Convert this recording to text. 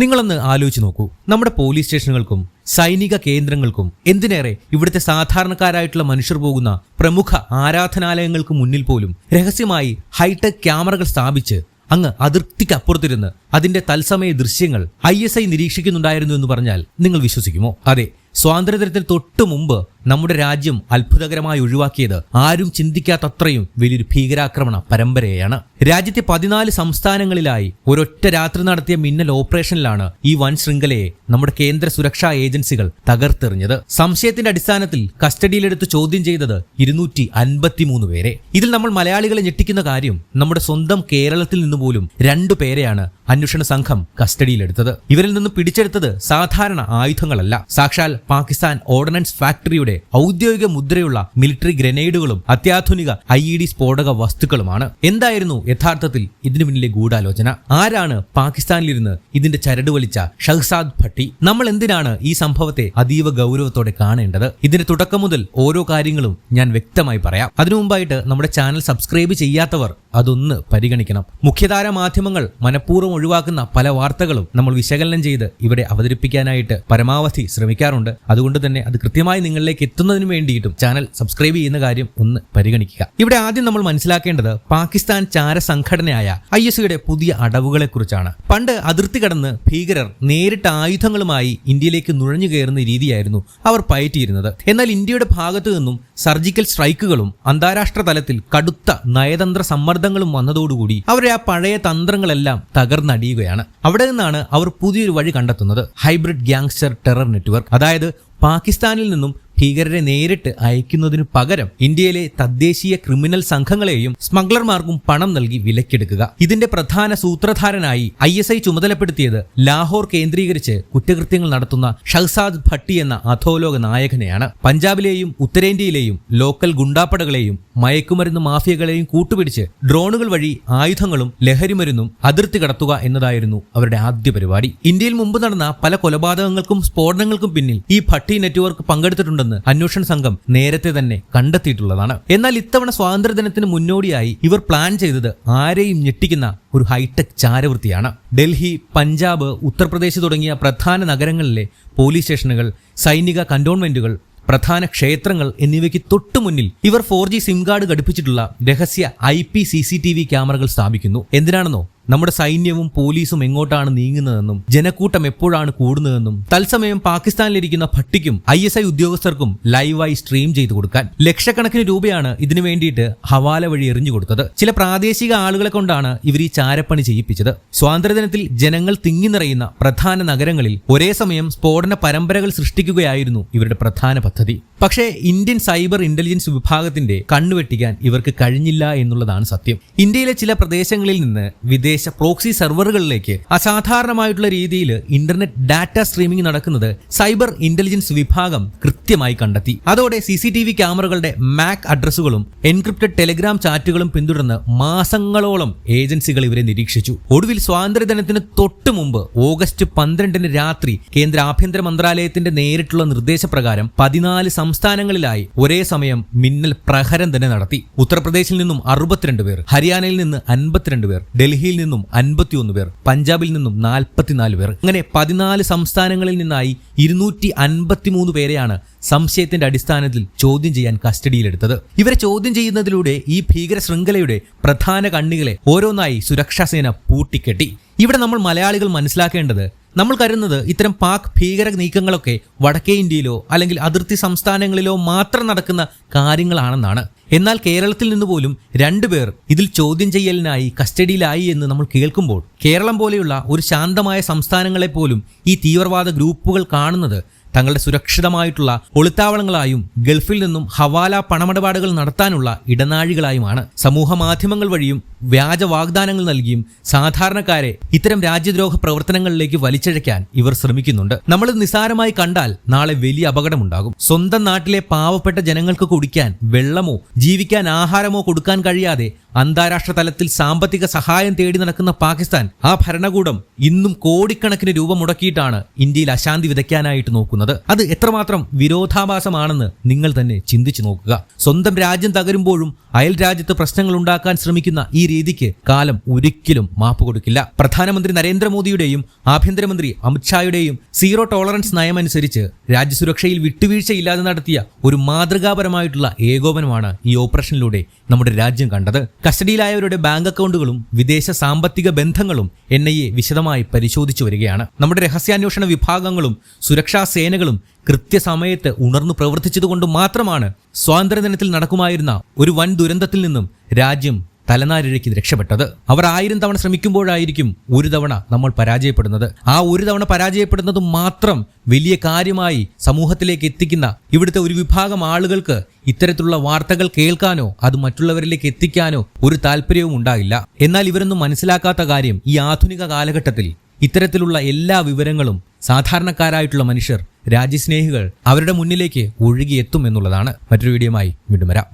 നിങ്ങളൊന്ന് ആലോചിച്ച് നോക്കൂ. നമ്മുടെ പോലീസ് സ്റ്റേഷനുകൾക്കും സൈനിക കേന്ദ്രങ്ങൾക്കും എന്തിനേറെ ഇവിടുത്തെ സാധാരണക്കാരായിട്ടുള്ള മനുഷ്യർ പോകുന്ന പ്രമുഖ ആരാധനാലയങ്ങൾക്ക് മുന്നിൽ പോലും രഹസ്യമായി ഹൈടെക് ക്യാമറകൾ സ്ഥാപിച്ച് അങ്ങ് അതിർത്തിക്കപ്പുറത്തിരുന്ന് അതിന്റെ തത്സമയ ദൃശ്യങ്ങൾ ISI നിരീക്ഷിക്കുന്നുണ്ടായിരുന്നു എന്ന് പറഞ്ഞാൽ നിങ്ങൾ വിശ്വസിക്കുമോ? അതെ, സ്വാതന്ത്ര്യദിനത്തിന് തൊട്ടു മുമ്പ് നമ്മുടെ രാജ്യം അത്ഭുതകരമായി ഒഴിവാക്കിയത് ആരും ചിന്തിക്കാത്തത്രയും വലിയൊരു ഭീകരാക്രമണ പരമ്പരയാണ്. രാജ്യത്തെ 14 സംസ്ഥാനങ്ങളിലായി ഒരൊറ്റ രാത്രി നടത്തിയ മിന്നൽ ഓപ്പറേഷനിലാണ് ഈ വൻ ശൃംഖലയെ നമ്മുടെ കേന്ദ്ര സുരക്ഷാ ഏജൻസികൾ തകർത്തെറിഞ്ഞത്. സംശയത്തിന്റെ അടിസ്ഥാനത്തിൽ കസ്റ്റഡിയിലെടുത്ത് ചോദ്യം ചെയ്തത് 253 പേരെ. ഇതിൽ നമ്മൾ മലയാളികളെ ഞെട്ടിക്കുന്ന കാര്യം നമ്മുടെ സ്വന്തം കേരളത്തിൽ നിന്ന് പോലും 2 പേരെയാണ് അന്വേഷണ സംഘം കസ്റ്റഡിയിലെടുത്തത്. ഇവരിൽ നിന്ന് പിടിച്ചെടുത്തത് സാധാരണ ആയുധങ്ങളല്ല, സാക്ഷാൽ പാകിസ്ഥാൻ ഓർഡിനൻസ് ഫാക്ടറിയുടെ ഔദ്യോഗിക മുദ്രയുള്ള മിലിറ്ററി ഗ്രനേഡുകളും അത്യാധുനിക IED സ്ഫോടക വസ്തുക്കളുമാണ്. എന്തായിരുന്നു യഥാർത്ഥത്തിൽ ഇതിനു പിന്നിലെ ഗൂഢാലോചന? ആരാണ് പാകിസ്ഥാനിലിരുന്ന് ഇതിന്റെ ചരട് വലിച്ച ഷഹ്സാദ് ഭട്ടി? നമ്മൾ എന്തിനാണ് ഈ സംഭവത്തെ അതീവ ഗൗരവത്തോടെ കാണേണ്ടത്? ഇതിന്റെ തുടക്കം മുതൽ ഓരോ കാര്യങ്ങളും ഞാൻ വ്യക്തമായി പറയാം. അതിനു മുമ്പായിട്ട് നമ്മുടെ ചാനൽ സബ്സ്ക്രൈബ് ചെയ്യാത്തവർ അതൊന്ന് പരിഗണിക്കണം. മുഖ്യധാര മാധ്യമങ്ങൾ മനഃപൂർവ്വം ഒഴിവാക്കുന്ന പല വാർത്തകളും നമ്മൾ വിശകലനം ചെയ്ത് ഇവിടെ അവതരിപ്പിക്കാനായിട്ട് പരമാവധി ശ്രമിക്കാറുണ്ട്. അതുകൊണ്ട് തന്നെ അത് കൃത്യമായി നിങ്ങളിലേക്ക് എത്തുന്നതിന് വേണ്ടിയിട്ടും ചാനൽ സബ്സ്ക്രൈബ് ചെയ്യുന്ന കാര്യം ഒന്ന് പരിഗണിക്കുക. ഇവിടെ ആദ്യം നമ്മൾ മനസ്സിലാക്കേണ്ടത് പാകിസ്ഥാൻ ചാര സംഘടനയായ ISIയുടെ പുതിയ അടവുകളെ കുറിച്ചാണ്. പണ്ട് അതിർത്തി കടന്ന് ഭീകരർ നേരിട്ട് ആയുധങ്ങളുമായി ഇന്ത്യയിലേക്ക് നുഴഞ്ഞു കയറുന്ന രീതിയായിരുന്നു അവർ പയറ്റിയിരുന്നത്. എന്നാൽ ഇന്ത്യയുടെ ഭാഗത്തു നിന്നും സർജിക്കൽ സ്ട്രൈക്കുകളും അന്താരാഷ്ട്ര തലത്തിൽ കടുത്ത നയതന്ത്ര സമ്മർദ്ദങ്ങളും വന്നതോടുകൂടി അവരുടെ ആ പഴയ തന്ത്രങ്ങളെല്ലാം തകർന്നടിയുകയാണ്. അവിടെ നിന്നാണ് അവർ പുതിയൊരു വഴി കണ്ടെത്തുന്നത്. Hybrid gangster terror network. അതായത് പാകിസ്ഥാനിൽ നിന്നും ഭീകരരെ നേരിട്ട് അയക്കുന്നതിനു പകരം ഇന്ത്യയിലെ തദ്ദേശീയ ക്രിമിനൽ സംഘങ്ങളെയും സ്മഗ്ലർമാർക്കും പണം നൽകി വിലക്കെടുക്കുക. ഇതിന്റെ പ്രധാന സൂത്രധാരനായി ISI ചുമതലപ്പെടുത്തിയത് ലാഹോർ കേന്ദ്രീകരിച്ച് കുറ്റകൃത്യങ്ങൾ നടത്തുന്ന ഷഹ്സാദ് ഭട്ടി എന്ന അധോലോക നായകനെയാണ്. പഞ്ചാബിലെയും ഉത്തരേന്ത്യയിലെയും ലോക്കൽ ഗുണ്ടാപ്പടകളെയും മയക്കുമരുന്ന് മാഫിയകളെയും കൂട്ടുപിടിച്ച് ഡ്രോണുകൾ വഴി ആയുധങ്ങളും ലഹരിമരുന്നും അതിർത്തി കടത്തുക എന്നതായിരുന്നു അവരുടെ ആദ്യ പരിപാടി. ഇന്ത്യയിൽ മുമ്പ് നടന്ന പല കൊലപാതകങ്ങൾക്കും സ്ഫോടനങ്ങൾക്കും പിന്നിൽ ഈ ഭട്ടി നെറ്റ്വർക്ക് പങ്കെടുത്തിട്ടുണ്ട് അന്വേഷണ സംഘം നേരത്തെ തന്നെ കണ്ടെത്തിയിട്ടുള്ളതാണ്. എന്നാൽ ഇത്തവണ സ്വാതന്ത്ര്യദിനത്തിന് മുന്നോടിയായി ഇവർ പ്ലാൻ ചെയ്തത് ആരെയും ഞെട്ടിക്കുന്ന ഒരു ഹൈടെക് ചാരവൃത്തിയാണ്. ഡൽഹി, പഞ്ചാബ്, ഉത്തർപ്രദേശ് തുടങ്ങിയ പ്രധാന നഗരങ്ങളിലെ പോലീസ് സ്റ്റേഷനുകൾ, സൈനിക കന്റോൺമെന്റുകൾ, പ്രധാന ക്ഷേത്രങ്ങൾ എന്നിവയ്ക്ക് തൊട്ടുമുന്നിൽ ഇവർ 4G സിം കാർഡ് ഘടിപ്പിച്ചിട്ടുള്ള രഹസ്യ IP CCTV ക്യാമറകൾ സ്ഥാപിക്കുന്നു. എന്തിനാണെന്നോ? നമ്മുടെ സൈന്യവും പോലീസും എങ്ങോട്ടാണ് നീങ്ങുന്നതെന്നും ജനക്കൂട്ടം എപ്പോഴാണ് കൂടുന്നതെന്നും തത്സമയം പാകിസ്ഥാനിലിരിക്കുന്ന ഭട്ടിക്കും ISI ഉദ്യോഗസ്ഥർക്കും ലൈവായി സ്ട്രീം ചെയ്തു കൊടുക്കാൻ. ലക്ഷക്കണക്കിന് രൂപയാണ് ഇതിനു വേണ്ടിയിട്ട് ഹവാല വഴി എറിഞ്ഞു കൊടുത്തത്. ചില പ്രാദേശിക ആളുകളെ കൊണ്ടാണ് ഇവർ ഈ ചാരപ്പണി ചെയ്യിപ്പിച്ചത്. സ്വാതന്ത്ര്യദിനത്തിൽ ജനങ്ങൾ തിങ്ങി നിറയുന്ന പ്രധാന നഗരങ്ങളിൽ ഒരേ സമയം സ്ഫോടന പരമ്പരകൾ സൃഷ്ടിക്കുകയായിരുന്നു ഇവരുടെ പ്രധാന പദ്ധതി. പക്ഷേ ഇന്ത്യൻ സൈബർ ഇന്റലിജൻസ് വിഭാഗത്തിന്റെ കണ്ണുവെട്ടിക്കാൻ ഇവർക്ക് കഴിഞ്ഞില്ല എന്നുള്ളതാണ് സത്യം. ഇന്ത്യയിലെ ചില പ്രദേശങ്ങളിൽ നിന്ന് വിദേശ പ്രോക്സി സെർവറുകളിലേക്ക് അസാധാരണമായിട്ടുള്ള രീതിയിൽ ഇന്റർനെറ്റ് ഡാറ്റ സ്ട്രീമിംഗ് നടക്കുന്നത് സൈബർ ഇന്റലിജൻസ് വിഭാഗം കൃത്യമായി കണ്ടെത്തി. അതോടെ CCTV ക്യാമറകളുടെ MAC അഡ്രസ്സുകളും എൻക്രിപ്റ്റഡ് ടെലിഗ്രാം ചാറ്റുകളും പിന്തുടർന്ന് മാസങ്ങളോളം ഏജൻസികൾ ഇവരെ നിരീക്ഷിച്ചു. ഒടുവിൽ സ്വാതന്ത്ര്യദിനത്തിന് തൊട്ടു മുമ്പ് ഓഗസ്റ്റ് 12 രാത്രി കേന്ദ്ര ആഭ്യന്തര മന്ത്രാലയത്തിന്റെ നേരിട്ടുള്ള നിർദ്ദേശപ്രകാരം 14 സംസ്ഥാനങ്ങളിലായി ഒരേ സമയം മിന്നൽ പ്രഹരം തന്നെ നടത്തി. ഉത്തർപ്രദേശിൽ നിന്നും 62 പേർ, ഹരിയാനയിൽ നിന്ന് 52 പേർ, ഡൽഹിയിൽ നിന്നും 51 പേർ, പഞ്ചാബിൽ നിന്നും 44 പേർ, അങ്ങനെ 14 സംസ്ഥാനങ്ങളിൽ നിന്നായി 253 പേരെയാണ് സംശയത്തിന്റെ അടിസ്ഥാനത്തിൽ ചോദ്യം ചെയ്യാൻ കസ്റ്റഡിയിലെടുത്തത്. ഇവരെ ചോദ്യം ചെയ്യുന്നതിലൂടെ ഈ ഭീകര ശൃംഖലയുടെ പ്രധാന കണ്ണികളെ ഓരോന്നായി സുരക്ഷാസേന പൂട്ടിക്കെട്ടി. ഇവിടെ നമ്മൾ മലയാളികൾ മനസ്സിലാക്കേണ്ടത്, നമ്മൾ കരുതുന്നത് ഇത്തരം പാക് ഭീകര നീക്കങ്ങളൊക്കെ വടക്കേ ഇന്ത്യയിലോ അല്ലെങ്കിൽ അതിർത്തി സംസ്ഥാനങ്ങളിലോ മാത്രം നടക്കുന്ന കാര്യങ്ങളാണെന്നാണ്. എന്നാൽ കേരളത്തിൽ നിന്ന് പോലും 2 പേർ ഇതിൽ ചോദ്യം ചെയ്യലിനായി കസ്റ്റഡിയിലായി എന്ന് നമ്മൾ കേൾക്കുമ്പോൾ കേരളം പോലെയുള്ള ഒരു ശാന്തമായ സംസ്ഥാനങ്ങളെ പോലും ഈ തീവ്രവാദ ഗ്രൂപ്പുകൾ കാണുന്നത് തങ്ങളുടെ സുരക്ഷിതമായിട്ടുള്ള ഒളിത്താവളങ്ങളായും ഗൾഫിൽ നിന്നും ഹവാല പണമിടപാടുകൾ നടത്താനുള്ള ഇടനാഴികളായുമാണ്. സമൂഹ മാധ്യമങ്ങൾ വഴിയും വ്യാജ വാഗ്ദാനങ്ങൾ നൽകിയും സാധാരണക്കാരെ ഇത്തരം രാജ്യദ്രോഹ പ്രവർത്തനങ്ങളിലേക്ക് വലിച്ചിഴയ്ക്കാൻ ഇവർ ശ്രമിക്കുന്നുണ്ട്. നമ്മൾ നിസ്സാരമായി കണ്ടാൽ നാളെ വലിയ അപകടമുണ്ടാകും. സ്വന്തം നാട്ടിലെ പാവപ്പെട്ട ജനങ്ങൾക്ക് കുടിക്കാൻ വെള്ളമോ ജീവിക്കാൻ ആഹാരമോ കൊടുക്കാൻ കഴിയാതെ അന്താരാഷ്ട്ര തലത്തിൽ സാമ്പത്തിക സഹായം തേടി നടക്കുന്ന പാകിസ്ഥാൻ ആ ഭരണകൂടം ഇന്നും കോടിക്കണക്കിന് രൂപ മുടക്കിയിട്ടാണ് ഇന്ത്യയിൽ അശാന്തി വിതയ്ക്കാനായിട്ട് നോക്കുന്നത്. അത് എത്രമാത്രം വിരോധാഭാസമാണെന്ന് നിങ്ങൾ തന്നെ ചിന്തിച്ചു നോക്കുക. സ്വന്തം രാജ്യം തകരുമ്പോഴും അയൽ രാജ്യത്ത് പ്രശ്നങ്ങൾ ഉണ്ടാക്കാൻ ശ്രമിക്കുന്ന ഈ രീതിക്ക് കാലം ഒരിക്കലും മാപ്പ് കൊടുക്കില്ല. പ്രധാനമന്ത്രി നരേന്ദ്രമോദിയുടെയും ആഭ്യന്തരമന്ത്രി അമിത്ഷായുടെയും സീറോ ടോളറൻസ് നയമനുസരിച്ച് രാജ്യസുരക്ഷയിൽ വിട്ടുവീഴ്ചയില്ലാതെ നടത്തിയ ഒരു മാതൃകാപരമായിട്ടുള്ള ഏകോപനമാണ് ഈ ഓപ്പറേഷനിലൂടെ നമ്മുടെ രാജ്യം കണ്ടത്. കസ്റ്റഡിയിലായവരുടെ ബാങ്ക് അക്കൗണ്ടുകളും വിദേശ സാമ്പത്തിക ബന്ധങ്ങളും NIA വിശദമായി പരിശോധിച്ചു വരികയാണ്. നമ്മുടെ രഹസ്യാന്വേഷണ വിഭാഗങ്ങളും സുരക്ഷാ സേനകളും കൃത്യസമയത്ത് ഉണർന്നു പ്രവർത്തിച്ചതുകൊണ്ട് മാത്രമാണ് സ്വാതന്ത്ര്യദിനത്തിൽ നടക്കുമായിരുന്ന ഒരു വൻ ദുരന്തത്തിൽ നിന്നും രാജ്യം തലനാരിഴയ്ക്ക് രക്ഷപ്പെട്ടത്. അവർ 1000 തവണ ശ്രമിക്കുമ്പോഴായിരിക്കും ഒരു തവണ നമ്മൾ പരാജയപ്പെടുന്നത്. ആ ഒരു തവണ പരാജയപ്പെടുന്നത് മാത്രം വലിയ കാര്യമായി സമൂഹത്തിലേക്ക് എത്തിക്കുന്ന ഇവിടുത്തെ ഒരു വിഭാഗം ആളുകൾക്ക് ഇത്തരത്തിലുള്ള വാർത്തകൾ കേൾക്കാനോ അത് മറ്റുള്ളവരിലേക്ക് എത്തിക്കാനോ ഒരു താല്പര്യവും ഉണ്ടാകില്ല. എന്നാൽ ഇവരൊന്നും മനസ്സിലാക്കാത്ത കാര്യം, ഈ ആധുനിക കാലഘട്ടത്തിൽ ഇത്തരത്തിലുള്ള എല്ലാ വിവരങ്ങളും സാധാരണക്കാരായിട്ടുള്ള മനുഷ്യർ, രാജ്യസ്നേഹികൾ അവരുടെ മുന്നിലേക്ക് ഒഴുകിയെത്തും എന്നുള്ളതാണ്. മറ്റൊരു വീഡിയോയുമായി വീണ്ടും വരാം.